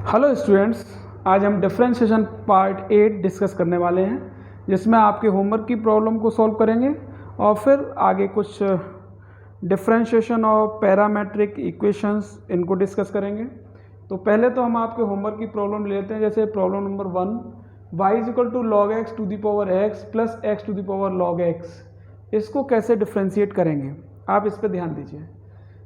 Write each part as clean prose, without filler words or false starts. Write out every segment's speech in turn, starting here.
Hello students, आज हम differentiation part 8 discuss करने वाले हैं, जिसमें आपके होमवर्क की प्रॉब्लम को सॉल्व करेंगे और फिर आगे कुछ डिफरेंशिएशन और पैरामेट्रिक इक्वेशंस इनको डिस्कस करेंगे। तो पहले तो हम आपके होमवर्क की प्रॉब्लम ले लेते हैं। जैसे problem number 1, y equal to log x to the power x plus x to the power log x, इसको कैसे डिफ्रेंशिएट करेंगे, आप इस पर ध्यान दीजिए।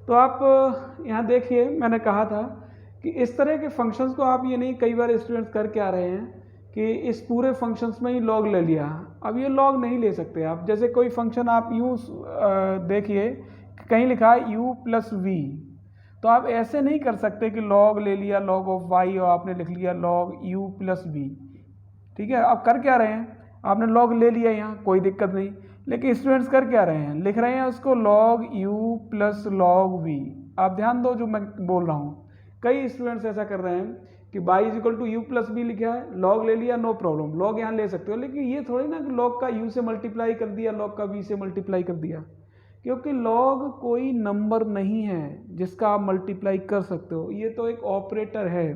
तो आप यहाँ देखिए, मैंने कहा था कि इस तरह के फंक्शंस को आप ये नहीं, कई बार स्टूडेंट्स करके आ रहे हैं कि इस पूरे फंक्शंस में ही लॉग ले लिया। अब ये लॉग नहीं ले सकते आप। जैसे कोई फंक्शन आप यूँ देखिए, कहीं लिखा है u प्लस वी, तो आप ऐसे नहीं कर सकते कि लॉग ले लिया लॉग ऑफ वाई और आपने लिख लिया लॉग u प्लस वी। ठीक है, आप कर क्या रहे हैं, आपने लॉग ले लिया, यहाँ कोई दिक्कत नहीं। लेकिन स्टूडेंट्स कर क्या रहे हैं, लिख रहे हैं उसको log u plus log v. आप ध्यान दो जो मैं बोल रहा हूँ। कई स्टूडेंट्स ऐसा कर रहे हैं कि y is equal to u plus b लिखा है, लॉग ले लिया, नो प्रॉब्लम, लॉग यहाँ ले सकते हो। लेकिन ये थोड़ी ना कि लॉग का u से मल्टीप्लाई कर दिया, लॉग का v से मल्टीप्लाई कर दिया, क्योंकि लॉग कोई नंबर नहीं है जिसका आप मल्टीप्लाई कर सकते हो। ये तो एक ऑपरेटर है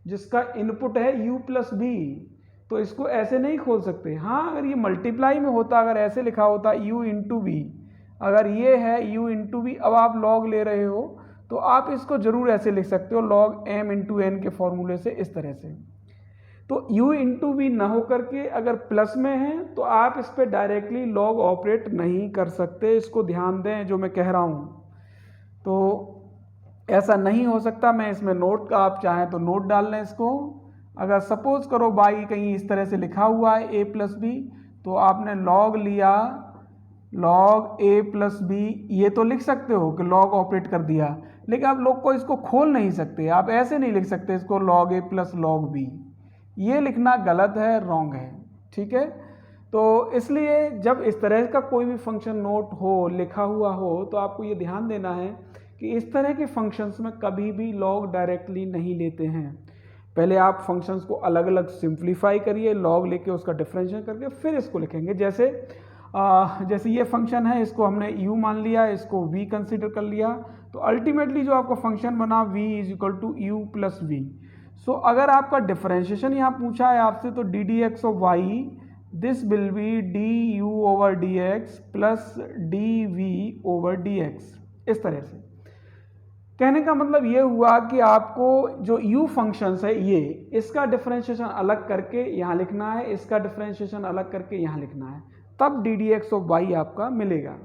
जिसका इनपुट है u प्लस बी, तो इसको ऐसे नहीं खोल सकते। हाँ, अगर ये मल्टीप्लाई में होता, अगर ऐसे लिखा होता u इंटू बी, अगर ये है u इंटू बी, अब आप लॉग ले रहे हो तो आप इसको जरूर ऐसे लिख सकते हो, लॉग m इंटू एन के फॉर्मूले से, इस तरह से। तो u इंटू बी ना हो करके अगर प्लस में है तो आप इस पर डायरेक्टली लॉग ऑपरेट नहीं कर सकते। इसको ध्यान दें जो मैं कह रहा हूँ, तो ऐसा नहीं हो सकता। मैं इसमें नोट का, आप चाहें तो नोट डाल लें इसको। अगर सपोज करो बाई कहीं इस तरह से लिखा हुआ है a प्लस बी, तो आपने लॉग लिया लॉग a प्लस बी, ये तो लिख सकते हो कि लॉग ऑपरेट कर दिया, लेकिन आप लोग को इसको खोल नहीं सकते। आप ऐसे नहीं लिख सकते इसको log a plus log b, ये लिखना गलत है, रॉन्ग है। ठीक है, तो इसलिए जब इस तरह का कोई भी फंक्शन नोट हो, लिखा हुआ हो, तो आपको ये ध्यान देना है कि इस तरह के फंक्शंस में कभी भी लॉग डायरेक्टली नहीं लेते हैं। पहले आप फंक्शंस को अलग अलग सिंप्लीफाई करिए, लॉग लेके उसका डिफरेंशिएशन करके फिर इसको लिखेंगे। जैसे ये फंक्शन है, इसको हमने u मान लिया, इसको v कंसीडर कर लिया, तो अल्टीमेटली जो आपका फंक्शन बना v is equal to u plus V. So अगर आपका डिफरेंशिएशन यहाँ पूछा है आपसे, तो D D x of Y, this will be D you over D X plus D we over D X. इस तरह से कहने का मतलब ये हुआ कि आपको जो u फंक्शंस है, ये इसका डिफरेंशिएशन अलग करके यहाँ लिखना है, इसका डिफरेंशिएशन अलग करके यहाँ लिखना है, तब d D x of y आपका मिलेगा।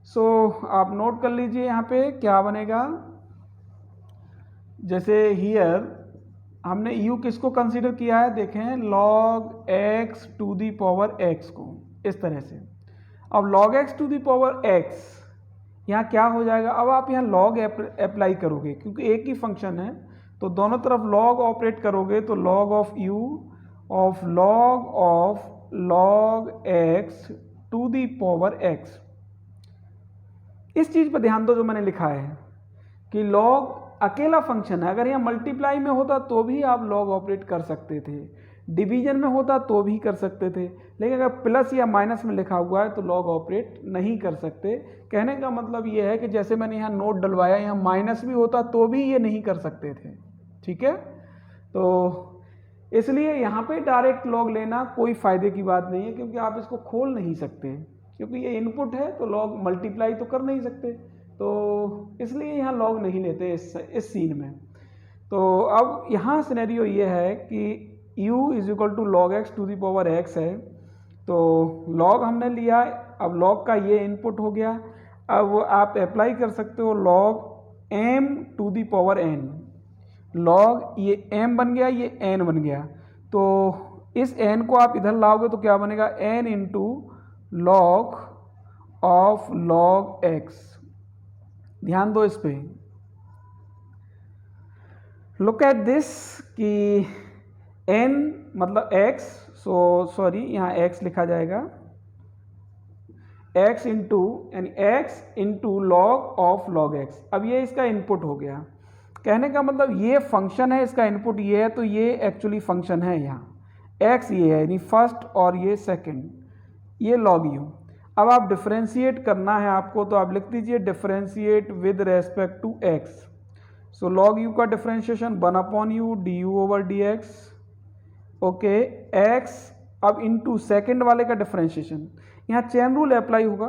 सो आप नोट कर लीजिए यहाँ पे क्या बनेगा। जैसे हियर हमने u किसको कंसीडर किया है, देखें log x to the power x को, इस तरह से। अब log x to the power x यहाँ क्या हो जाएगा, अब आप यहाँ log अप्लाई करोगे, क्योंकि एक ही फंक्शन है तो दोनों तरफ log ऑपरेट करोगे, तो log of u of log x to the power x। इस चीज पर ध्यान दो जो मैंने लिखा है कि log अकेला फंक्शन है। अगर यहाँ मल्टीप्लाई में होता तो भी आप log ऑपरेट कर सकते थे, डिवीजन में होता तो भी कर सकते थे, लेकिन अगर प्लस या माइनस में लिखा हुआ है तो log ऑपरेट नहीं कर सकते। कहने का मतलब ये है कि जैसे मैंने यहाँ नोट डलवाया, यहाँ माइनस भी होता तो भी ये नहीं कर सकते थे। ठीक है, तो इसलिए यहाँ पे डायरेक्ट लॉग लेना कोई फायदे की बात नहीं है, क्योंकि आप इसको खोल नहीं सकते, क्योंकि ये इनपुट है तो लॉग मल्टीप्लाई तो कर नहीं सकते, तो इसलिए यहाँ लॉग नहीं लेते इस सीन में। तो अब यहाँ सिनेरियो ये है कि u is equal to log x to the power x है, तो log हमने लिया, अब log का ये इनपुट हो गया। अब आप अप्लाई कर सकते हो log m to the power n, log ये m बन गया, ये n बन गया, तो इस n को आप इधर लाओगे तो क्या बनेगा, n into log of log x। ध्यान दो इस पे, लुक एट दिस कि n मतलब x, सॉरी यहाँ x लिखा जाएगा, x इंटू यानी x into log of log x। अब ये इसका इनपुट हो गया। कहने का मतलब ये फंक्शन है, इसका इनपुट ये है, तो ये एक्चुअली फंक्शन है। यहाँ x ये है यानी फर्स्ट और ये सेकंड, ये log u। अब आप डिफरेंशिएट करना है आपको, तो आप लिख दीजिए differentiate with respect to x। So log U का differentiation 1/u du/dx, okay x अब इनटू सेकंड वाले का डिफरेंशिएशन, यहाँ चेन रूल अप्लाई होगा,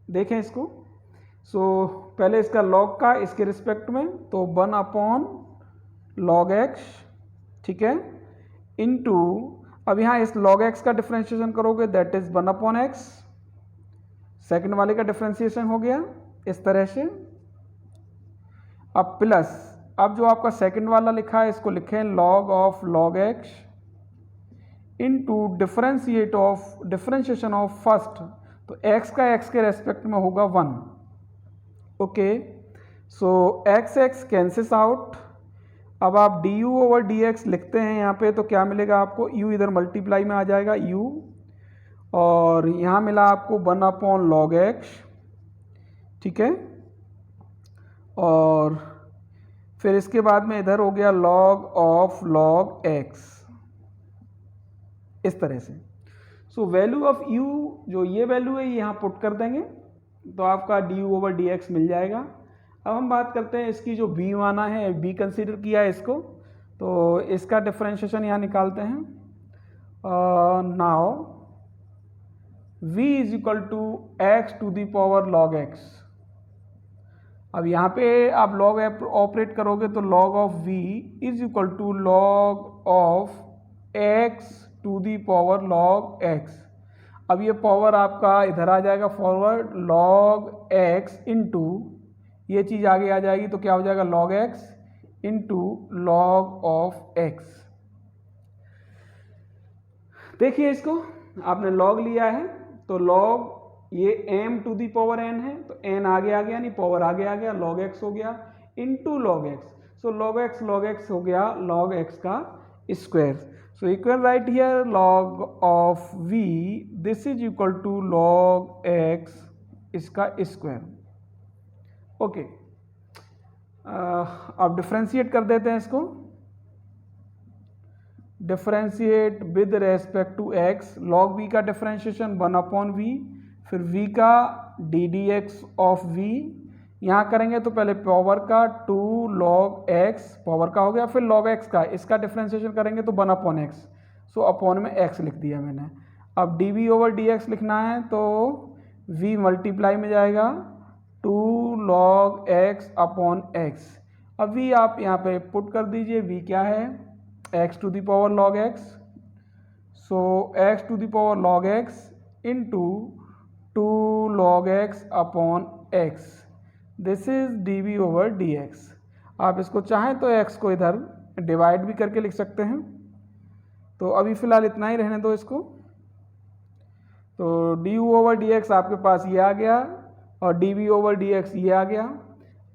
देखें इसको। सो पहले इसका लॉग का इसके रिस्पेक्ट में, तो 1/log x, ठीक है, इनटू अब यहाँ इस log x का डिफरेंशिएशन करोगे दैट इज 1/x, सेकंड वाले का डिफरेंशिएशन हो गया इस तरह से। अब प्लस, अब जो आपका सेकंड वाला लिखा है इसको लिखें log of log x into differentiation of first, तो x का x के रेस्पेक्ट में होगा 1, ओके। सो x कैंसिल्स आउट। अब आप du/dx लिखते हैं यहाँ पे, तो क्या मिलेगा आपको, u इधर मल्टीप्लाई में आ जाएगा u, और यहाँ मिला आपको 1/log x, ठीक है, और फिर इसके बाद में इधर हो गया log of log x, इस तरह से। सो वैल्यू ऑफ u, जो ये वैल्यू है ये यहाँ पुट कर देंगे तो आपका du/dx मिल जाएगा। अब हम बात करते हैं इसकी जो b माना है, b कंसीडर किया है इसको, तो इसका डिफरेंशिएशन यहाँ निकालते हैं। Now v is equal to x⁴ log x। अब यहाँ पे आप log ऑपरेट करोगे तो log of v is equal to log of x⁴ log x। अब ये पावर आपका इधर आ जाएगा फॉरवर्ड, log x इंटू ये चीज़ आगे आ जाएगी तो क्या हो जाएगा log x into log of x। देखिए इसको, आपने log लिया है तो log ये m⁴n है, तो n आगे आ गया, नहीं पावर आगे आ गया, log x हो गया into log x। So log x हो गया log x का square. So you can write here log of v, this is equal to log x इसका स्क्वायर, ओके। अब डिफ्रेंशिएट कर देते हैं इसको, differentiate with respect to x, log v का डिफ्रेंशिएशन 1/v, फिर v का ddx ऑफ v, यहाँ करेंगे तो पहले पावर का 2 log x पावर का हो गया, फिर log x का, इसका डिफ्रेंशिएशन करेंगे तो 1/x, सो अपॉन में x लिख दिया मैंने। अब dv/dx लिखना है तो v मल्टीप्लाई में जाएगा 2 log x अपॉन x। अब v आप यहाँ पे पुट कर दीजिए, v क्या है x⁴ log x, so x⁴ log x into 2 log x upon x, this is dv/dx। आप इसको चाहें तो x को इधर डिवाइड भी करके लिख सकते हैं, तो अभी फ़िलहाल इतना ही रहने दो इसको। तो du/dx आपके पास ये आ गया और dv/dx ये आ गया।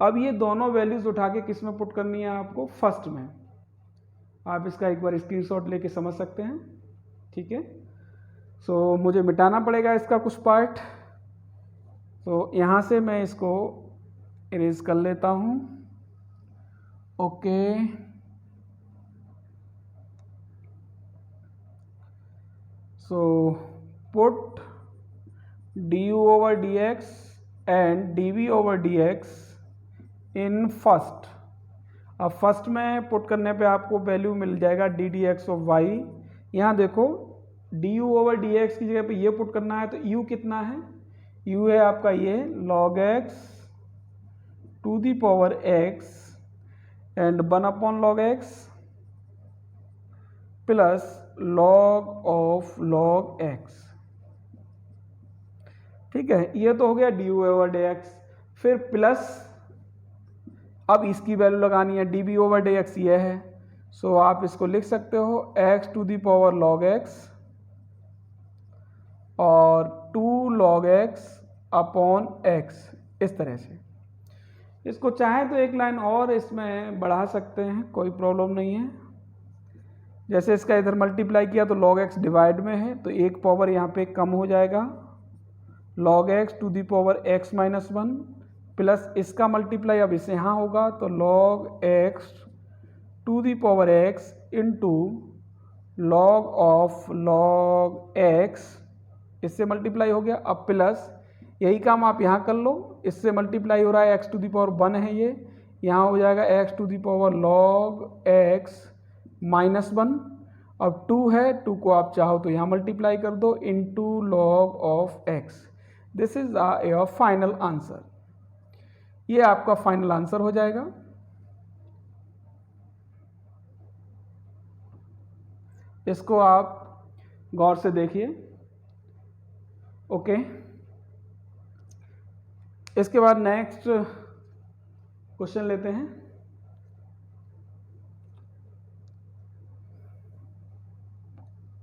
अब ये दोनों वैल्यूज़ उठा के किस में पुट करनी है आपको, फर्स्ट में। आप इसका एक बार स्क्रीनशॉट लेके समझ सकते हैं, ठीक है। सो मुझे मिटाना पड़ेगा इसका कुछ पार्ट, तो यहाँ से मैं इसको इरेज कर लेता हूँ, okay. So put du/dx and dv/dx in first. अब फर्स्ट में पुट करने पे आपको वैल्यू मिल जाएगा ddx ऑफ y। यहाँ देखो du/dx की जगह पे ये पुट करना है, तो u कितना है, u है आपका ये log x⁴x and 1/log x plus log of log x, ठीक है। ये तो हो गया du/dx, फिर प्लस अब इसकी वैल्यू लगानी है, dv/dx ये है, सो आप इसको लिख सकते हो x⁴ log x और 2 log x अपॉन x, इस तरह से। इसको चाहे तो एक लाइन और इसमें बढ़ा सकते हैं, कोई प्रॉब्लम नहीं है। जैसे इसका इधर मल्टीप्लाई किया तो log x डिवाइड में है, तो एक पावर यहाँ पे कम हो जाएगा, log x⁴x - 1 प्लस इसका मल्टीप्लाई अब इसे यहाँ होगा तो log x⁴x into log of log x, इससे मल्टीप्लाई हो गया। अब प्लस यही काम आप यहाँ कर लो, इससे मल्टीप्लाई हो रहा है x⁴ 1 है ये, यहाँ हो जाएगा x to the power log x -1। अब 2 है, 2 को आप चाहो तो यहाँ मल्टीप्लाई कर दो into log of x. This is your final answer. ये आपका फाइनल आंसर हो जाएगा। इसको आप गौर से देखिए। ओके, इसके बाद नेक्स्ट क्वेश्चन लेते हैं।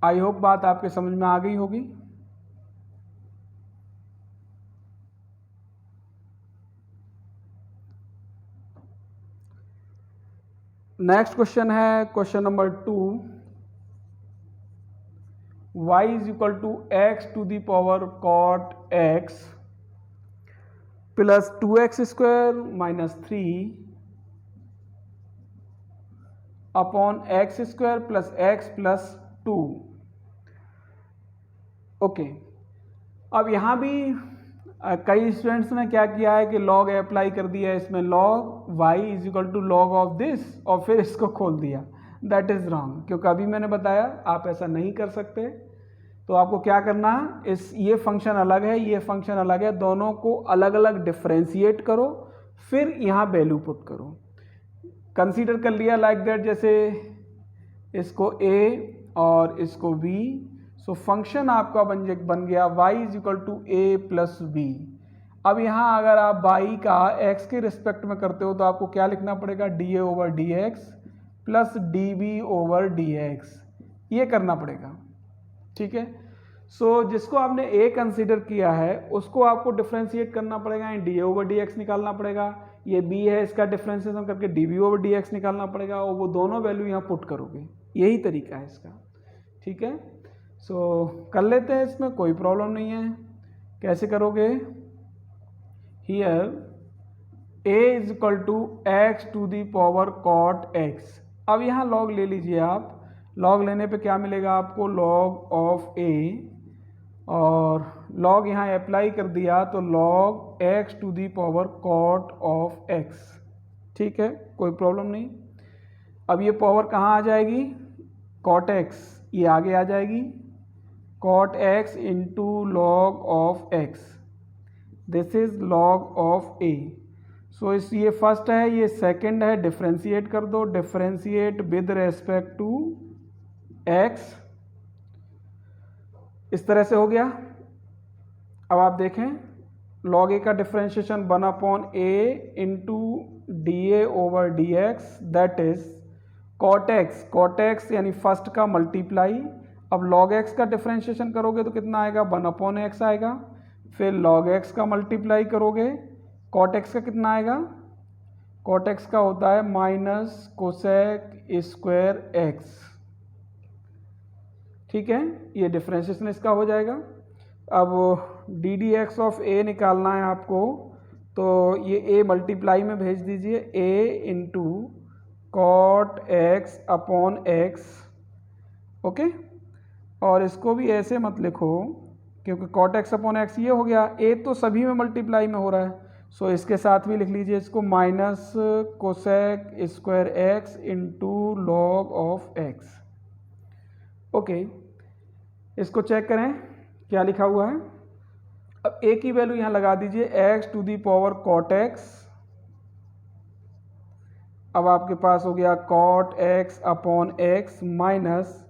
आई होप बात आपके समझ में आ गई होगी। नेक्स्ट क्वेश्चन है question number 2। y is equal to x to the power cot x plus 2x square -3 upon x square plus x plus 2। Okay, अब यहाँ भी कई स्टूडेंट्स ने क्या किया है कि लॉग अप्लाई कर दिया है इसमें, log y is equal to log of this, और फिर इसको खोल दिया। दैट इज़ रॉन्ग, क्योंकि अभी मैंने बताया आप ऐसा नहीं कर सकते। तो आपको क्या करना है, ये फंक्शन अलग है, ये फंक्शन अलग है, दोनों को अलग अलग डिफ्रेंशिएट करो, फिर यहाँ वैल्यू पुट करो। कंसीडर कर लिया लाइक दैट, जैसे इसको a और इसको b, सो फंक्शन आपका बन गया y is equal to a plus b. अब यहाँ अगर आप y का x के रिस्पेक्ट में करते हो तो आपको क्या लिखना पड़ेगा, dA over dx plus dB over dx, ये करना पड़ेगा। ठीक है, सो जिसको आपने a कंसीडर किया है उसको आपको डिफ्रेंशिएट करना पड़ेगा, dA ओवर dx निकालना पड़ेगा। ये b है, इसका डिफ्रेंशिएशन करके dB ओवर dx निकालना पड़ेगा, और वो दोनों वैल्यू यहाँ पुट करोगे। यही तरीका है इसका। ठीक है, सो कर लेते हैं, इसमें कोई प्रॉब्लम नहीं है। कैसे करोगे, here a is equal to x to the power cot x। अब यहाँ लॉग ले लीजिए आप। लॉग लेने पे क्या मिलेगा आपको, लॉग ऑफ a, और लॉग यहाँ अप्लाई कर दिया तो log x to the power cot of x। ठीक है, कोई प्रॉब्लम नहीं। अब ये पावर कहाँ आ जाएगी, कॉट x, ये आगे आ जाएगी, cot x into log of x। This is log of a। So इस ये फर्स्ट है, ये सेकंड है, डिफ्रेंशिएट कर दो, differentiate with respect to x। इस तरह से हो गया। अब आप देखें, log a का differentiation 1 upon a into dA over dx, that is cot x यानी फर्स्ट का मल्टीप्लाई। अब log x का डिफ्रेंशिएशन करोगे तो कितना आएगा, 1 अपॉन x आएगा। फिर log x का मल्टीप्लाई करोगे, कॉट x का कितना आएगा, कॉट x का होता है माइनस कोसेक स्क्वायर x। ठीक है, ये डिफ्रेंशिएशन इसका हो जाएगा। अब डी डी एक्स ऑफ ए निकालना है आपको, तो ये a मल्टीप्लाई में भेज दीजिए, a into cot x upon x. Okay, और इसको भी ऐसे मत लिखो क्योंकि कॉट एक्स अपॉन एक्स ये हो गया, a तो सभी में मल्टीप्लाई में हो रहा है, सो इसके साथ भी लिख लीजिए इसको, minus cosec square x into log of x. Okay, इसको चेक करें क्या लिखा हुआ है। अब a की वैल्यू यहाँ लगा दीजिए, x to the power cot x. अब आपके पास हो गया cot x upon x minus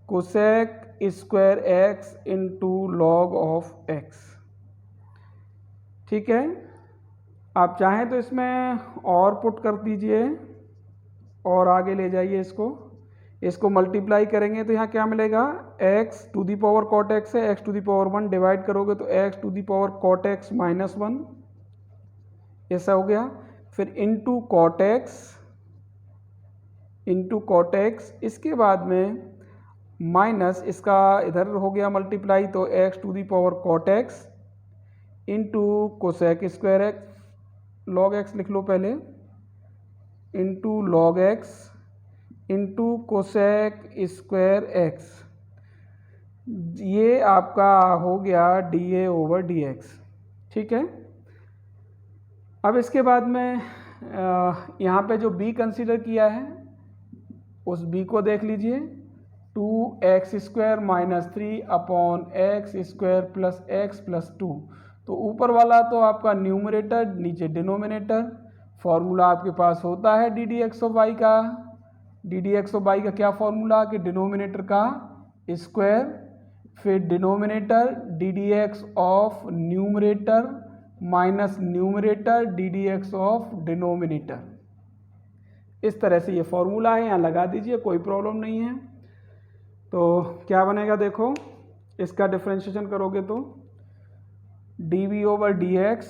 cosec square x into log of x। ठीक है, आप चाहें तो इसमें और पुट कर दीजिए और आगे ले जाइए इसको मल्टीप्लाई करेंगे तो यहाँ क्या मिलेगा, x to the power cot x है, x to the power 1 divide करोगे तो x to the power cot x minus 1, ऐसा हो गया। फिर इंटू कॉट एक्स, इसके बाद में माइनस इसका इधर हो गया मल्टीप्लाई, तो x to the power cot x into cosec square x, log x लिख लो पहले, into log x into cosec square x. ये आपका हो गया dA ओवर dx। ठीक है, अब इसके बाद में यहाँ पे जो b कंसीडर किया है उस b को देख लीजिए, 2x² minus 3 upon x square plus x plus 2। तो ऊपर वाला तो आपका न्यूमरेटर, नीचे डिनोमिनेटर। फॉर्मूला आपके पास होता है D D x of Y का। D D x of Y का क्या फॉर्मूला कि डिनोमिनेटर का स्क्वायर, फिर denominator D D x of numerator minus numerator D D x of denominator. इस तरह से ये फॉर्मूला है, यहाँ लगा दीजिए, कोई प्रॉब्लम नहीं है। तो क्या बनेगा देखो, इसका डिफरेंशिएशन करोगे तो d we over D x,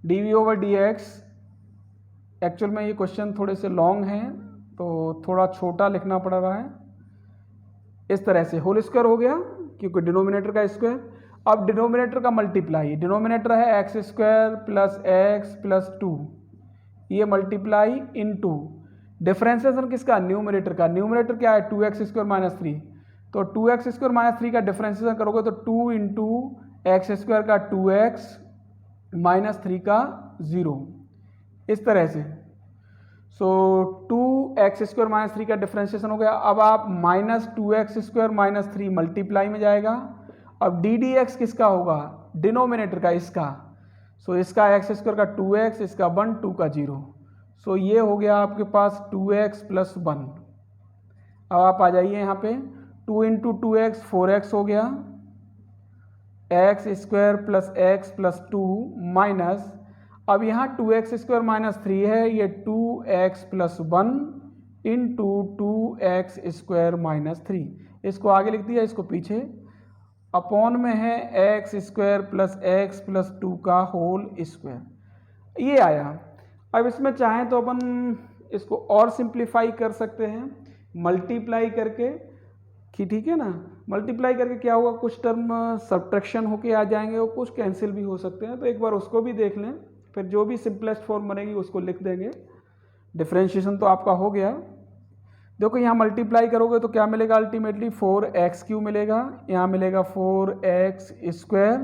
d we over D x. Actual में ये क्वेश्चन थोड़े से लॉन्ग हैं तो थोड़ा छोटा लिखना पड़ रहा है। इस तरह से होल स्क्वायर हो गया क्योंकि डिनोमिनेटर का स्क्वायर। अब डिनोमिनेटर का मल्टीप्लाई, डिनोमिनेटर है x square plus x plus 2, ये मल्टीप्लाई इनटू डिफरेंशिएशन किसका, न्यूमरेटर का। न्यूमरेटर क्या है 2x² माइनस 3, तो 2x² माइनस 3 का डिफरेंशिएशन करोगे तो 2 इंटू x² का 2x माइनस 3 का 0, इस तरह से। सो 2x² माइनस 3 का डिफरेंशिएशन हो गया। अब आप माइनस 2x² माइनस 3 मल्टीप्लाई में जाएगा। अब डी डी एक्स किसका होगा, डिनोमिनेटर का, इसका। सो इसका x² का 2x, इसका 1, 2 का 0। सो ये हो गया आपके पास 2x प्लस 1। अब आप आ जाइए यहाँ पे, 2 इंटू 2x 4x हो गया, x² plus x plus 2 minus, अब यहाँ 2x² माइनस 3 है, ये 2x plus 1 into 2x² minus 3। इसको आगे लिख दिया, इसको पीछे। अपॉन में है x² प्लस x प्लस 2 का होल स्क्वायर, ये आया। अब इसमें चाहें तो अपन इसको और सिंप्लीफाई कर सकते हैं मल्टीप्लाई करके, कि ठीक है ना। मल्टीप्लाई करके क्या होगा, कुछ टर्म सब्ट्रैक्शन होके आ जाएंगे और कुछ कैंसिल भी हो सकते हैं। तो एक बार उसको भी देख लें, फिर जो भी सिंपलेस्ट फॉर्म बनेगी उसको लिख देंगे। डिफरेंशिएशन तो आपका हो गया। देखो यहाँ मल्टीप्लाई करोगे तो क्या मिलेगा, अल्टीमेटली 4x³ मिलेगा, यहाँ मिलेगा 4x²,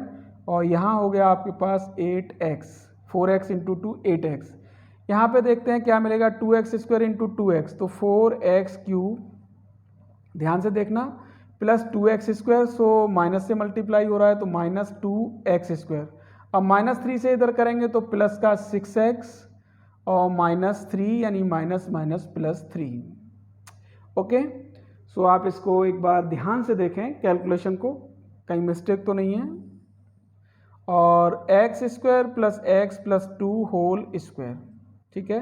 और यहाँ हो गया आपके पास 8x। 4x into 2 8x। यहाँ पे देखते हैं क्या मिलेगा, 2x² इंटू 2x, तो 4x³, ध्यान से देखना, प्लस 2x², सो माइनस से मल्टीप्लाई हो रहा है तो माइनस 2x²। अब माइनस 3 से इधर करेंगे तो प्लस का 6x और माइनस 3, यानी माइनस माइनस प्लस 3। ओके, सो आप इसको एक बार ध्यान से देखें कैलकुलेशन को, कहीं मिस्टेक तो नहीं है। और x² plus x plus 2 whole square, ठीक है,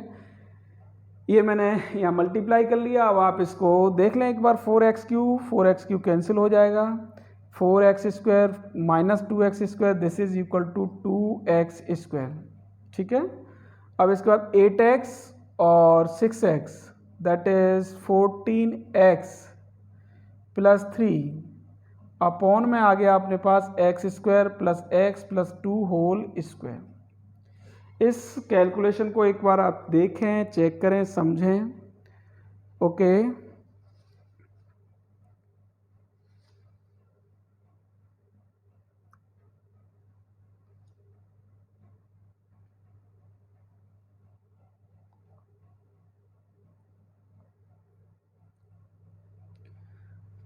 ये मैंने यहाँ मल्टीप्लाई कर लिया। अब आप इसको देख लें एक बार, 4x³ कैंसिल हो जाएगा, 4x² minus 2x², this is equal to 2x², ठीक है। अब इसके बाद 8x और 6x, that is 14x plus 3, upon में आ गया अपने पास x² plus x plus 2 whole square. इस कैलकुलेशन को एक बार आप देखें, चेक करें, समझें। ओके,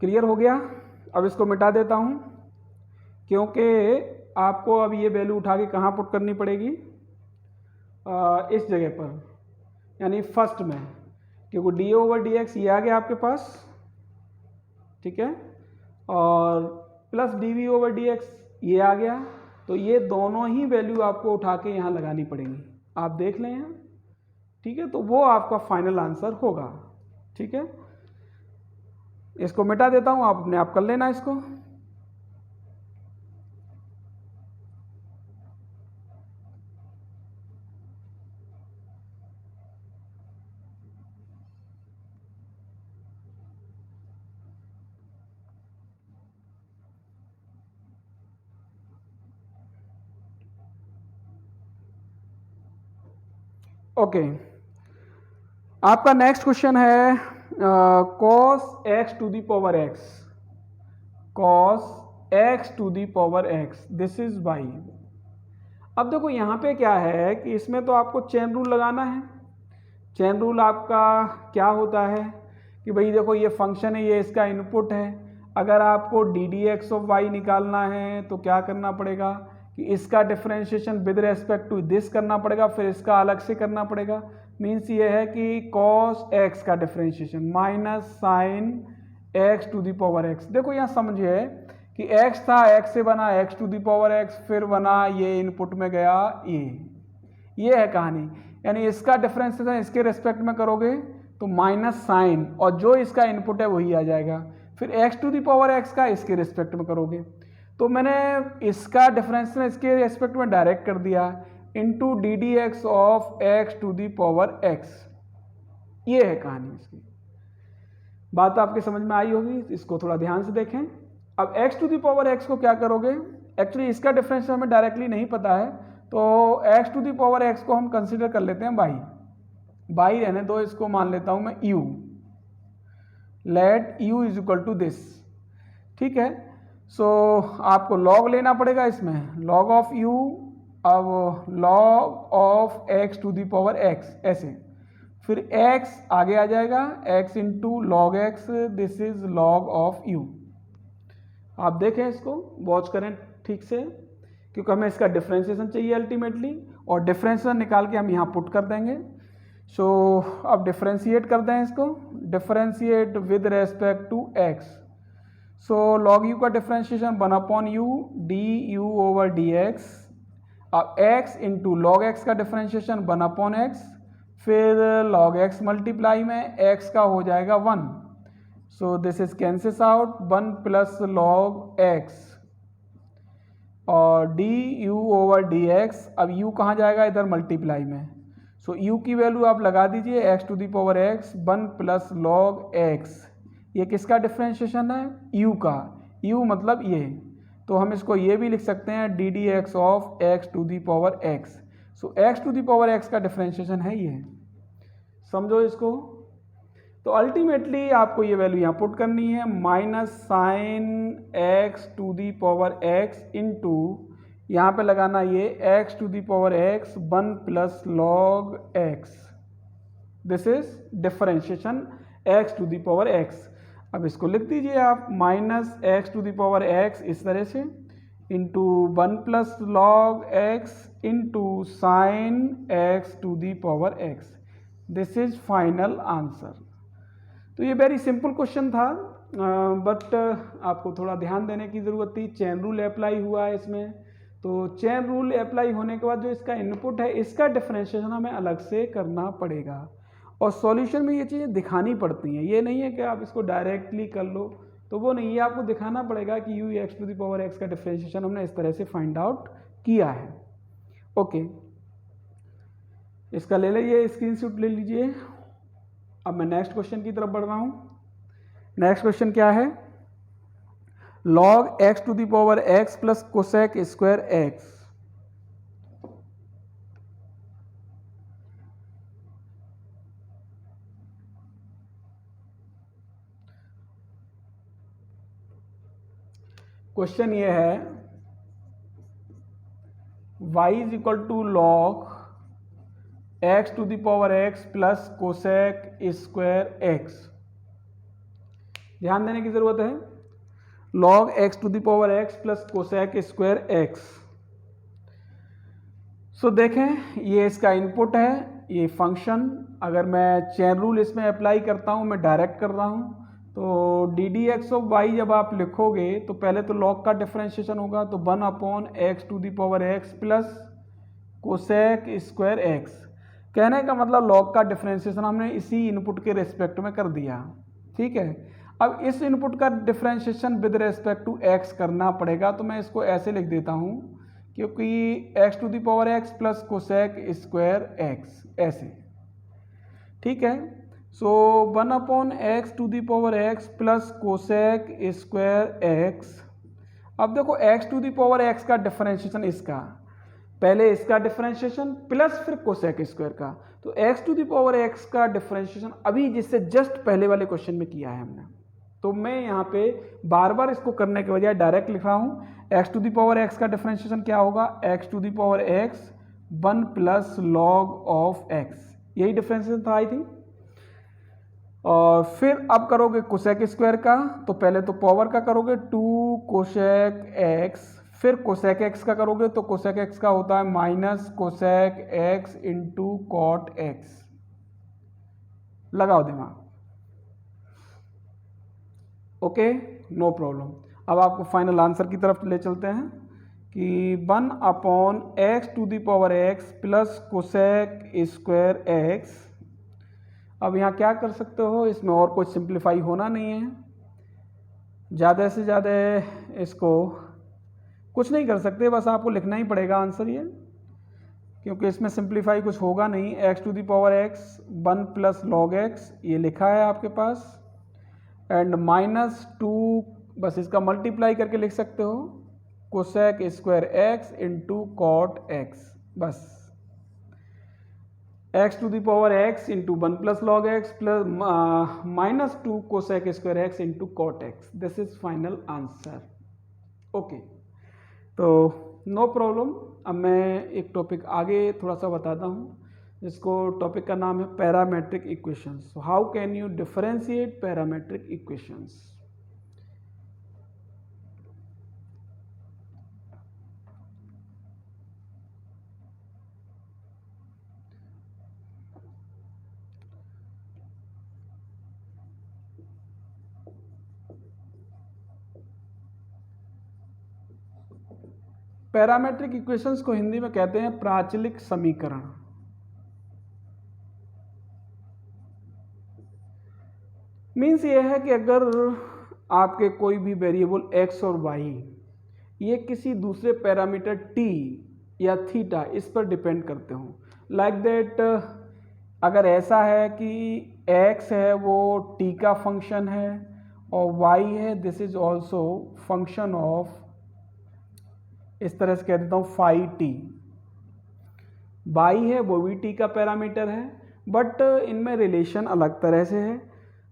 क्लियर हो गया। अब इसको मिटा देता हूं क्योंकि आपको अब ये वैल्यू उठा के कहाँ पुट करनी पड़ेगी, इस जगह पर, यानी फर्स्ट में, क्योंकि डी ओवर डी एक्स ये आ गया आपके पास, ठीक है, और plus D we over D x ये आ गया। तो ये दोनों ही वैल्यू आपको उठा के यहाँ लगानी पड़ेंगी, आप देख लें यहाँ, ठीक है। तो वो आपका फाइनल आंसर होगा, ठीक है। इसको मिटा देता हूँ, आप अपने आप कर लेना इसको। ओके, आपका नेक्स्ट क्वेश्चन है cos x to the power x, cos x to the power x, this is y। अब देखो यहाँ पे क्या है कि इसमें तो आपको चेन रूल लगाना है। चेन रूल आपका क्या होता है कि भाई देखो ये फंक्शन है, ये इसका इनपुट है। अगर आपको d D x of y निकालना है तो क्या करना पड़ेगा कि इसका differentiation with respect to this करना पड़ेगा, फिर इसका अलग से करना पड़ेगा। मीन्स ये है कि कॉस एक्स का differentiation minus sine x to the power x. देखो यहाँ समझिए कि x था, x से बना x to the power x, फिर बना ये इनपुट में गया ये है कहानी। यानी इसका डिफरेंशिएशन इसके रेस्पेक्ट में करोगे तो माइनस साइन, और जो इसका इनपुट है वही आ जाएगा। फिर x to the power x का इसके रेस्पेक्ट में करोगे तो मैंने इसका डिफरेंशिएशन इसके रेस्पेक्ट में डायरेक्ट कर दिया into d D x of x to the power x। ये है कहानी इसकी। बात आपके समझ में आई होगी, इसको थोड़ा ध्यान से देखें। अब x to the power x को क्या करोगे, एक्चुअली इसका डिफरेंस हमें डायरेक्टली नहीं पता है तो x to the power x को हम कंसीडर कर लेते हैं बाई रहने दो, इसको मान लेता हूं मैं u। Let u is equal to this, ठीक है। सो आपको log लेना पड़ेगा इसमें, log ऑफ u, अब log of x to the power x ऐसे, फिर x आगे आ जाएगा x into log x, this is log of u। आप देखें इसको, वॉच करें ठीक से, क्योंकि हमें इसका डिफरेंशिएशन चाहिए अल्टीमेटली, और डिफरेंशिएशन निकाल के हम यहाँ पुट कर देंगे। सो अब डिफरेंशिएट कर दें इसको, differentiate with respect to x। So log u का differentiation 1/u du over dx। अब x इंटू लॉग एक्स का डिफरेंशिएशन 1/x, फिर log x मल्टीप्लाई में x का हो जाएगा 1। So this is cancels out, 1 plus log x और d you over D x. अब u कहाँ जाएगा, इधर मल्टीप्लाई में। सो u की वैल्यू आप लगा दीजिए x to the power x, 1 plus log x। ये किसका डिफरेंशिएशन है, u का, u मतलब ये, तो हम इसको ये भी लिख सकते हैं d D x of x to the power x। So x to the power x का डिफरेंशिएशन है ये, समझो इसको। तो अल्टीमेटली आपको ये वैल्यू यहाँ पुट करनी है, minus sine x to the power x into यहाँ पे लगाना ये x to the power x 1 plus log x. This is differentiation x to the power x. अब इसको लिख दीजिए आप, minus x to the power x इस तरह से into 1 plus log x into sine x to the power x. This is final answer. तो ये वेरी सिंपल क्वेश्चन था, बट आपको थोड़ा ध्यान देने की ज़रूरत थी। चेन रूल अप्लाई हुआ है इसमें, तो चेन रूल अप्लाई होने के बाद जो इसका इनपुट है इसका डिफरेंशिएशन हमें अलग से करना पड़ेगा, और सॉल्यूशन में ये चीज़ें दिखानी पड़ती हैं। ये नहीं है कि आप इसको डायरेक्टली कर लो, तो वो नहीं है, आपको दिखाना पड़ेगा कि u x to the power x का डिफरेंशिएशन हमने इस तरह से फाइंड आउट किया है। ओके, इसका ले लीजिए, स्क्रीनशॉट ले लीजिए। अब मैं नेक्स्ट क्वेश्चन की तरफ बढ़ रहा हूँ। नेक्स्ट क्वेश्चन क्या है, log x to the power x plus cosec square x। Question ये है y is equal to log x to the power x plus cosec square x। ध्यान देने की जरूरत है, log x to the power x plus cosec square x। So देखें ये इसका इनपुट है, ये फंक्शन। अगर मैं चेन रूल इसमें अप्लाई करता हूँ, मैं डायरेक्ट कर रहा हूँ, तो D D x of y जब आप लिखोगे तो पहले तो log का डिफरेंशिएशन होगा, तो 1/x to the power x plus cosec square x। कहने का मतलब log का डिफरेंशिएशन हमने इसी इनपुट के रेस्पेक्ट में कर दिया, ठीक है। अब इस इनपुट का differentiation with respect to x करना पड़ेगा, तो मैं इसको ऐसे लिख देता हूँ, क्योंकि x to the power x plus cosec square x ऐसे, ठीक है। So 1/x to the power x plus cosec square x। अब देखो x to the power x का डिफरेंशिएशन इसका, पहले इसका डिफरेंशिएशन प्लस फिर कोसेक स्क्वायर का, तो x to the power x का डिफरेंशिएशन अभी जिससे जस्ट पहले वाले क्वेश्चन में किया है हमने। तो मैं यहाँ पे बार बार इसको करने के बजाय डायरेक्ट लिख रहा हूँ, x to the power x का डिफरेंशिएशन क्या होगा, x to the power x 1 plus log of x, यही डिफरेंशिएशन था आई थिंक। और फिर अब करोगे कोसेक स्क्वायर का, तो पहले तो पावर का करोगे 2 कोसेक एक्स, फिर कोसेक एक्स का करोगे तो कोसेक एक्स का होता है minus cosec x into cot x. लगाओ दिमाग, ओके नो प्रॉब्लम। अब आपको फाइनल आंसर की तरफ ले चलते हैं कि 1 upon x to the power x plus cosec square x. अब यहाँ क्या कर सकते हो, इसमें और कुछ सिंप्लीफाई होना नहीं है, ज़्यादा से ज़्यादा इसको कुछ नहीं कर सकते, बस आपको लिखना ही पड़ेगा आंसर ये, क्योंकि इसमें सिंप्लीफाई कुछ होगा नहीं। X to the power x 1 plus log x ये लिखा है आपके पास, एंड माइनस 2 बस इसका मल्टीप्लाई करके लिख सकते हो cosec square x into cot X, बस X to the power x into 1 plus log X plus minus 2 cosec square x into cot X, this is final answer. Okay, तो no problem. अब मैं एक topic आगे थोड़ा सा बताता हूँ, जिसको टॉपिक का नाम है parametric equations. How can you differentiate parametric equations. Parametric equations को हिंदी में कहते हैं प्राचलिक समीकरण। मीन्स ये है कि अगर आपके कोई भी वेरिएबल x और y ये किसी दूसरे पैरामीटर t या थीटा इस पर डिपेंड करते हो, लाइक दैट अगर ऐसा है कि x है वो t का फंक्शन है और y है this is also function of, इस तरह से कह देता हूँ फाई टी, बाई है वो भी टी का पैरामीटर है, बट इनमें रिलेशन अलग तरह से है।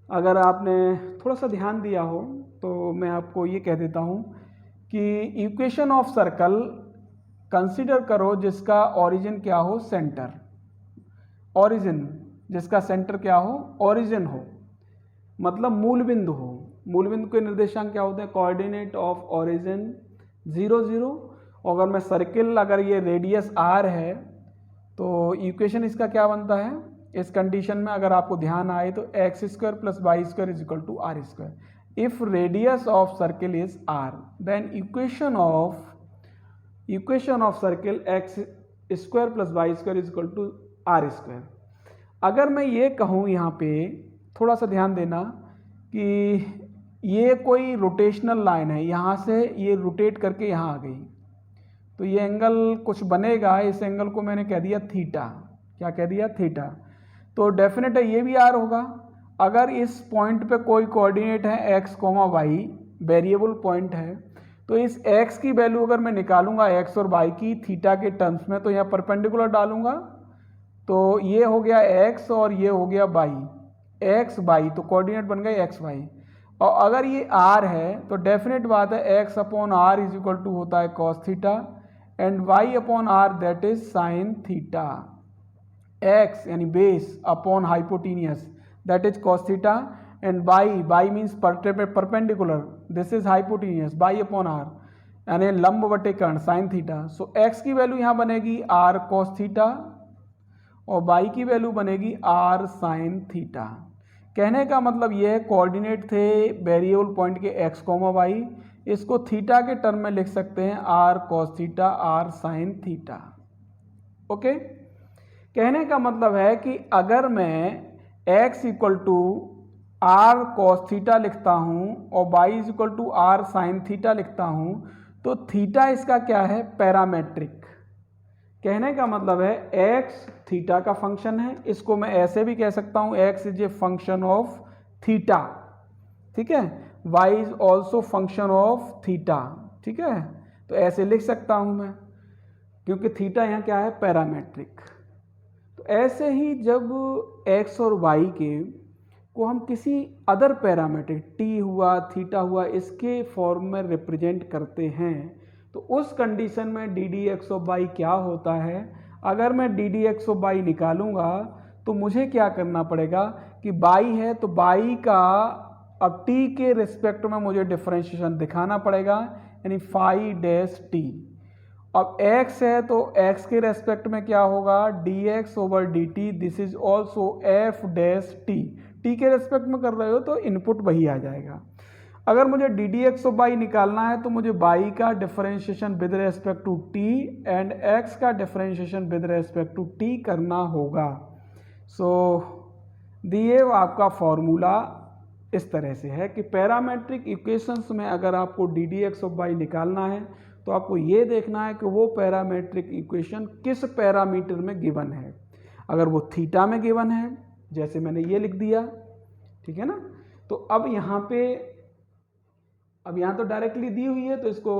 अगर आपने थोड़ा सा ध्यान दिया हो तो मैं आपको ये कह देता हूँ कि इक्वेशन ऑफ सर्कल कंसीडर करो जिसका ओरिजिन क्या हो, सेंटर, ओरिजिन जिसका सेंटर क्या हो, ओरिजिन हो, मतलब मूल बिंदु हो। मूल बिंदु के निर्देशांक क्या होते हैं, कोऑर्डिनेट ऑफ ओरिजिन 0 0। अगर मैं सर्किल, अगर ये रेडियस r है तो इक्वेशन इसका क्या बनता है, इस कंडीशन में अगर आपको ध्यान आए तो x square plus y square is equal to r square. If radius of circle is r, then equation of circle x square plus y square is equal to r square. अगर मैं ये कहूँ यहाँ पे थोड़ा सा ध्यान देना कि ये कोई रोटेशनल लाइन है, यहाँ से ये रोटेट करके यहाँ आ गई, तो ये एंगल कुछ बनेगा, इस एंगल को मैंने कह दिया थीटा। क्या कह दिया, थीटा। तो डेफिनेट है ये भी आर होगा। अगर इस पॉइंट पे कोई कोऑर्डिनेट है x, y, वेरिएबल पॉइंट है, तो इस x की वैल्यू अगर मैं निकालूंगा x और y की थीटा के टर्म्स में, तो यहाँ परपेंडिकुलर डालूंगा, तो ये हो गया x और ये हो गया y, x y, तो कोऑर्डिनेट बन गए x y। और अगर ये r है तो डेफिनेट बात है x अपॉन r इज इक्वल टू होता है cos theta, and y upon r that is sine theta. x यानी base upon hypotenuse that is cos theta, and y means perpendicular, this is hypotenuse, y upon r यानी लंब बटे कर्ण sine theta. So x की value यहाँ बनेगी r cos theta और y की वैल्यू बनेगी r साइन थीटा। कहने का मतलब ये है कोऑर्डिनेट थे वेरिएबल पॉइंट के x, y, इसको थीटा के टर्म में लिख सकते हैं r cos theta r sine theta. Okay, कहने का मतलब है कि अगर मैं x equal to r cos theta लिखता हूँ और y is equal to r sine theta लिखता हूँ, तो थीटा इसका क्या है, पैरामेट्रिक। कहने का मतलब है x थीटा का फंक्शन है, इसको मैं ऐसे भी कह सकता हूँ x is a function of theta, ठीक है, y is also function of theta, ठीक है, तो ऐसे लिख सकता हूँ मैं, क्योंकि थीटा यहाँ क्या है, पैरामेट्रिक। तो ऐसे ही जब x और y के को हम किसी अदर पैरामेट्रिक t हुआ, थीटा हुआ, इसके फॉर्म में रिप्रेजेंट करते हैं, तो उस कंडीशन में d D x of by क्या होता है, अगर मैं D D x of by निकालूंगा तो मुझे क्या करना पड़ेगा कि बाई है तो बाई का अब t के रिस्पेक्ट में मुझे डिफरेंशिएशन दिखाना पड़ेगा, यानी फाई डैश टी। अब x है तो x के रेस्पेक्ट में क्या होगा, dx over dt, this is also f dash T. t के रेस्पेक्ट में कर रहे हो तो इनपुट वही आ जाएगा। अगर मुझे d D x of y निकालना है तो मुझे बाई का differentiation with respect to t and x का differentiation with respect to t करना होगा। सो दिए आपका फॉर्मूला इस तरह से है कि पैरामेट्रिक इक्वेशंस में अगर आपको d D x of y निकालना है तो आपको ये देखना है कि वो पैरामेट्रिक इक्वेशन किस पैरामीटर में गिवन है। अगर वो थीटा में गिवन है, जैसे मैंने ये लिख दिया, ठीक है ना, तो अब यहाँ तो डायरेक्टली दी हुई है तो इसको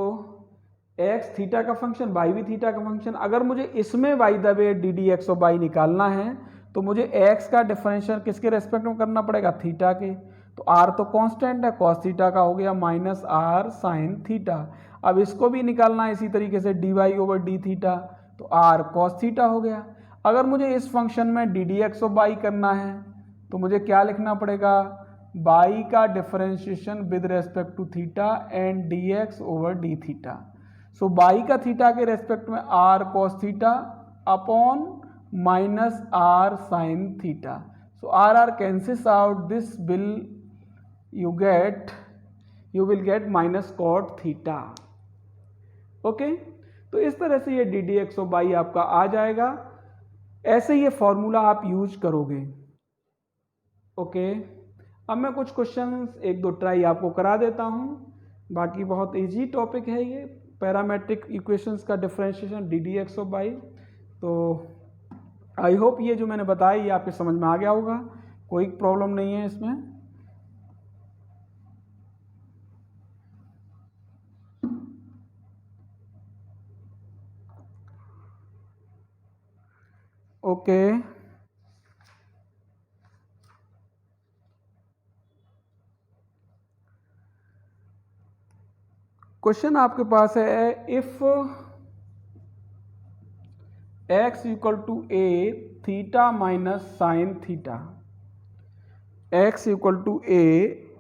x थीटा का फंक्शन, y भी थीटा का फंक्शन। अगर मुझे इसमें by the way D D x of y निकालना है तो मुझे x का डिफरेंशियल किसके रेस्पेक्ट में करना पड़ेगा, थीटा के। तो r तो कांस्टेंट है, कॉस थीटा का हो गया माइनस r साइन थीटा। अब इसको भी निकालना है इसी तरीके से d y over d theta, तो r कॉस थीटा हो गया। अगर मुझे इस फंक्शन में d D x of y करना है तो मुझे क्या लिखना पड़ेगा, बाई का differentiation with respect to theta and d x over d theta. So y का थीटा के रेस्पेक्ट में r cos theta upon minus r sine theta. So r cancels out, this you will get minus cot theta. Okay, तो इस तरह से ये D D x of by आपका आ जाएगा। ऐसे ये फॉर्मूला आप यूज करोगे। ओके, अब मैं कुछ क्वेश्चंस एक दो ट्राई आपको करा देता हूँ। बाकी बहुत इजी टॉपिक है ये, पैरामेट्रिक इक्वेशंस का differentiation D D x of by. तो आई होप ये जो मैंने बताया ये आपके समझ में आ गया होगा, कोई प्रॉब्लम नहीं है इसमें। ओके, क्वेश्चन आपके पास है, if x equal to a theta minus sine theta, x equal to a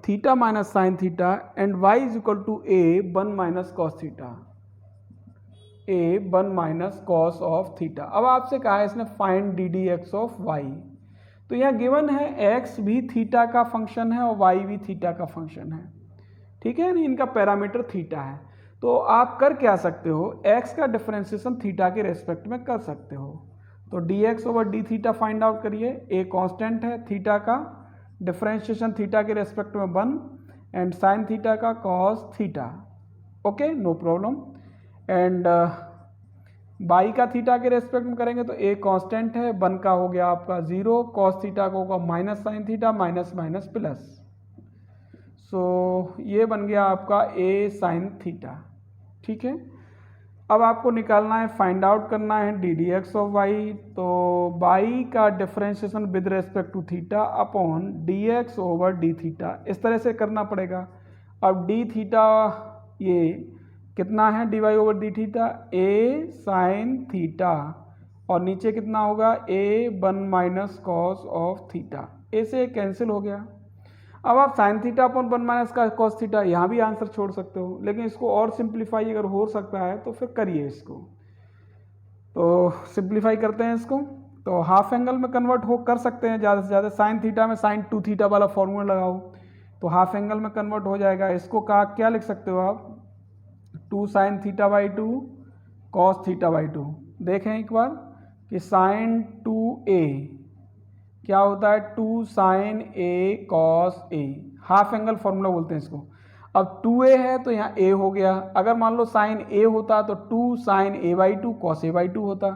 theta minus sine theta and y is equal to a 1 minus cos theta, a 1 minus cos of theta. अब आपसे कहा है इसने find d D x of y, तो यहाँ given है x भी theta का फंक्शन है और y भी थीटा का फंक्शन है, ठीक है, यानी इनका पैरामीटर थीटा है। तो आप कर क्या सकते हो, x का डिफरेंशिएशन थीटा के रेस्पेक्ट में कर सकते हो। तो d x over d theta find out करिए, a कांस्टेंट है, थीटा का डिफरेंशिएशन थीटा के रेस्पेक्ट में 1 एंड साइन थीटा का cos theta. Okay, no problem. And y का थीटा के रेस्पेक्ट में करेंगे तो a कांस्टेंट है, 1 का हो गया आपका 0, कॉस थीटा को होगा minus sine theta, minus minus plus. So ये बन गया आपका a साइन थीटा, ठीक है। अब आपको निकालना है, फाइंड आउट करना है D D x of y. तो बाई का differentiation with respect to theta upon d x over d theta, इस तरह से करना पड़ेगा। अब डी थीटा ये कितना है, d y over d theta a sine theta, और नीचे कितना होगा a 1 minus cos of theta, a से कैंसिल हो गया। अब आप साइन थीटा अपॉन 1 माइनस का कॉस थीटा यहाँ भी आंसर छोड़ सकते हो, लेकिन इसको और सिंप्लीफाई अगर हो सकता है तो फिर करिए इसको। तो सिंप्लीफाई करते हैं इसको, तो हाफ एंगल में कन्वर्ट हो कर सकते हैं ज़्यादा से ज़्यादा। साइन थीटा में साइन 2 थीटा वाला फॉर्मूला लगाओ तो हाफ एंगल में कन्वर्ट हो जाएगा। इसको कहा क्या लिख सकते हो आप, 2 sine theta by 2 cos theta by 2। देखें एक बार कि साइन 2a क्या होता है, 2 sine a cos a, half angle formula बोलते हैं इसको। अब 2a है तो यहाँ a हो गया, अगर मान लो साइन a होता तो 2 sine a by 2 cos a by 2 होता।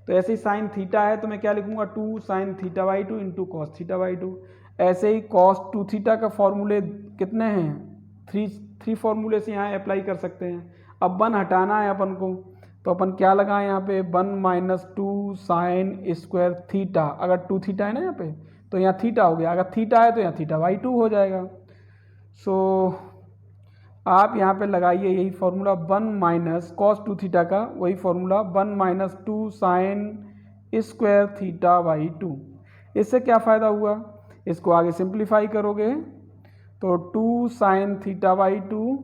तो ऐसे ही साइन थीटा है तो मैं क्या लिखूंगा, 2 sine theta by 2 into cos theta by 2। ऐसे ही कॉस 2 थीटा का फॉर्मूले कितने हैं, 3 फॉर्मूले से यहाँ अप्लाई कर सकते हैं। अब 1 हटाना है अपन को, तो अपन क्या लगाएं यहाँ पे, 1 माइनस 2 साइन स्क्वायर थीटा। अगर 2 थीटा है ना यहाँ पे तो यहाँ थीटा हो गया, अगर थीटा है तो यहाँ थीटा बाई 2 हो जाएगा। सो आप यहाँ पे लगाइए यही फार्मूला 1 माइनस कॉस 2 थीटा का वही formula 1 minus 2 sine square theta by 2। इससे क्या फ़ायदा हुआ, इसको आगे सिंप्लीफाई करोगे तो 2 sine theta by 2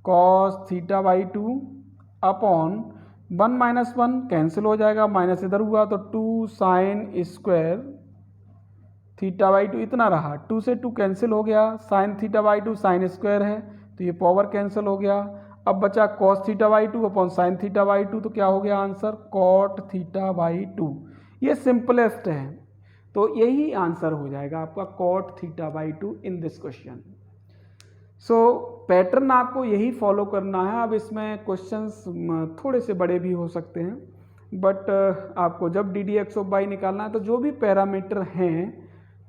cos theta by 2 upon 1 minus 1 cancel हो जाएगा, माइनस इधर हुआ तो 2 साइन स्क्वायर थीटा बाई 2 इतना रहा, 2 से 2 कैंसिल हो गया, sine theta by 2 sine square है तो ये पावर कैंसिल हो गया। अब बचा cos theta by 2 upon sine theta by 2 तो क्या हो गया आंसर, कॉट थीटा बाई 2। ये सिंपलेस्ट है तो यही आंसर हो जाएगा आपका cot theta by 2 in this question. So pattern आपको यही फॉलो करना है। अब इसमें क्वेश्चंस थोड़े से बड़े भी हो सकते हैं बट आपको जब d D x of y निकालना है तो जो भी पैरामीटर हैं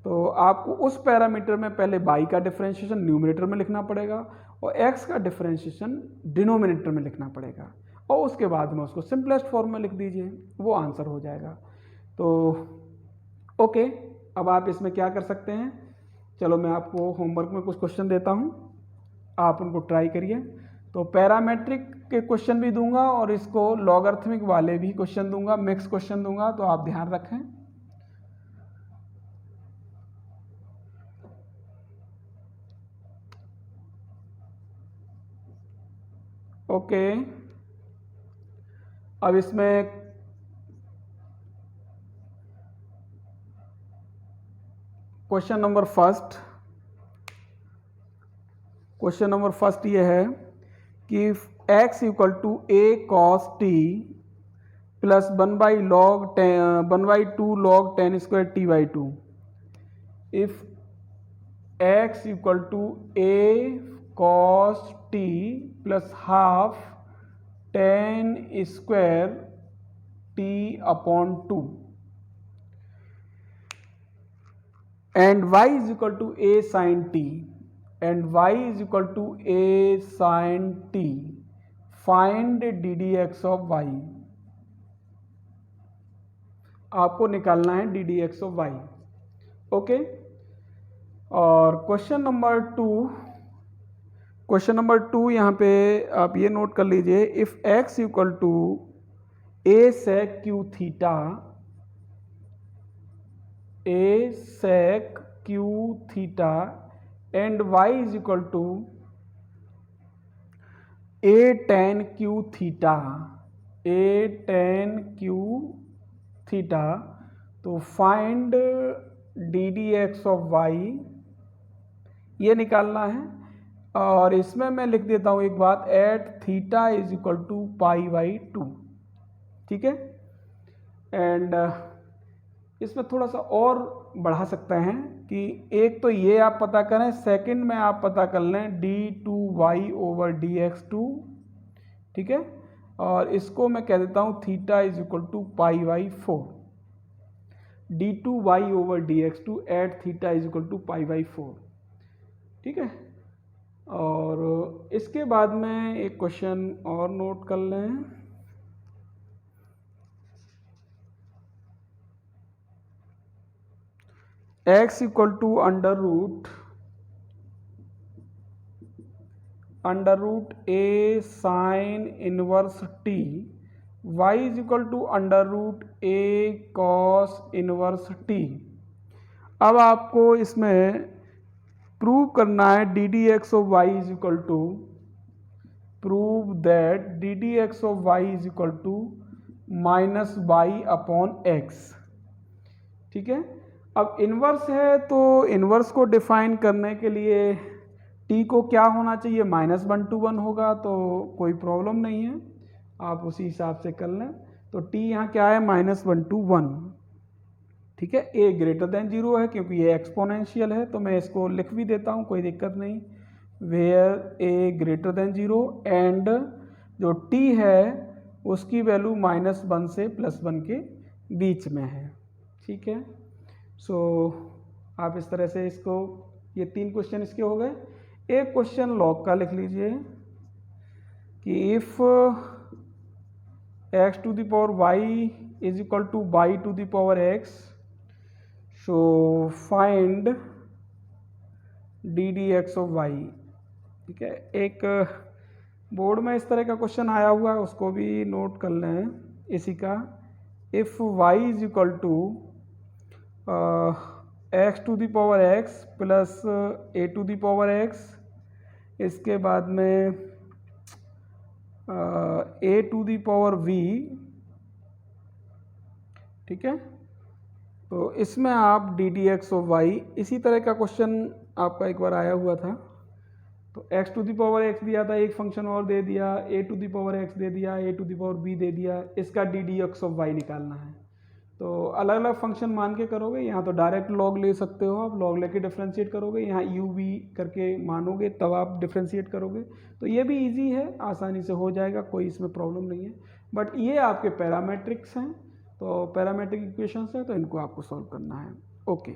तो आपको उस पैरामीटर में पहले y का डिफरेंशिएशन न्यूमरेटर में लिखना पड़ेगा और x का डिफरेंशिएशन डिनोमिनेटर में लिखना पड़ेगा और उसके बाद में उसको सिंपलेस्ट फॉर्म में लिख दीजिए, वो आंसर हो जाएगा। तो ओके, अब आप इसमें क्या कर सकते हैं, चलो मैं आपको होमवर्क में कुछ क्वेश्चन देता हूँ, आप उनको ट्राई करिए। तो पैरामेट्रिक के क्वेश्चन भी दूंगा और इसको लॉगरिथमिक वाले भी क्वेश्चन दूंगा, मिक्स क्वेश्चन दूंगा, तो आप ध्यान रखें। ओके, अब इसमें क्वेश्चन नंबर फर्स्ट ये है कि x equal to a cos t plus 1/2 log 10 square t by 2 if x equal to a cos t plus half 10 square t upon 2 and y is equal to a sin t and y is equal to a sin t, find ddx of y। आपको निकालना है ddx of y। Okay, और question number two यहाँ पे आप ये note कर लीजिए, if x equal to a sec q theta, a sec q theta and y is equal to a tan q theta, a tan q theta, तो find ddx of y ये निकालना है। और इसमें मैं लिख देता हूँ एक बात, at theta is equal to pi by 2, ठीक है। एंड इसमें थोड़ा सा और बढ़ा सकते हैं कि एक तो ये आप पता करें, सेकंड में आप पता कर लें d2y ओवर dx2, ठीक है। और इसको मैं कह देता हूँ theta is equal to pi by 4, d2y over dx2 at theta is equal to pi by 4, ठीक है। और इसके बाद में एक क्वेश्चन और नोट कर लें, x equal to under root a sine inverse t, y is equal to under root a cos inverse t। अब आपको इसमें प्रूव करना है ddx of y is equal to, prove that ddx of y is equal to minus y upon x, ठीक है। अब inverse है तो इन्वर्स को डिफाइन करने के लिए t को क्या होना चाहिए, -1 होगा, तो कोई प्रॉब्लम नहीं है, आप उसी हिसाब से कर लें। तो t यहाँ क्या है, -1, ठीक है। a ग्रेटर देन 0 है क्योंकि ये एक्सपोनेंशियल है, तो मैं इसको लिख भी देता हूँ, कोई दिक्कत नहीं। Where a greater than 0 and जो t है उसकी वैल्यू -1 से +1 के बीच में है, ठीक है। सो आप इस तरह से इसको, ये 3 क्वेश्चन इसके हो गए। एक क्वेश्चन लॉग का लिख लीजिए कि if x to the power y is equal to y to the power x, so find ddx of y। ठीक है। एक बोर्ड में इस तरह का क्वेश्चन आया हुआ है, उसको भी नोट कर लें इसी का। If y is equal to x to the power x plus a to the power x, इसके बाद में a to the power v, ठीक है। तो इसमें आप d D x of y, इसी तरह का क्वेश्चन आपका एक बार आया हुआ था। तो x to the power x दिया था, एक फंक्शन और दे दिया, a to the power x दे दिया, a to the power b दे दिया, इसका d D x of y निकालना है। तो अलग अलग फंक्शन मान के करोगे, यहाँ तो डायरेक्ट लॉग ले सकते हो आप, लॉग लेके डिफ्रेंशिएट करोगे, यहाँ यू वी करके मानोगे तब आप डिफ्रेंशिएट करोगे। तो ये भी इजी है, आसानी से हो जाएगा, कोई इसमें प्रॉब्लम नहीं है। बट ये आपके पैरामेट्रिक्स हैं, तो पैरामेट्रिक इक्वेशंस हैं, तो इनको आपको सॉल्व करना है। ओके।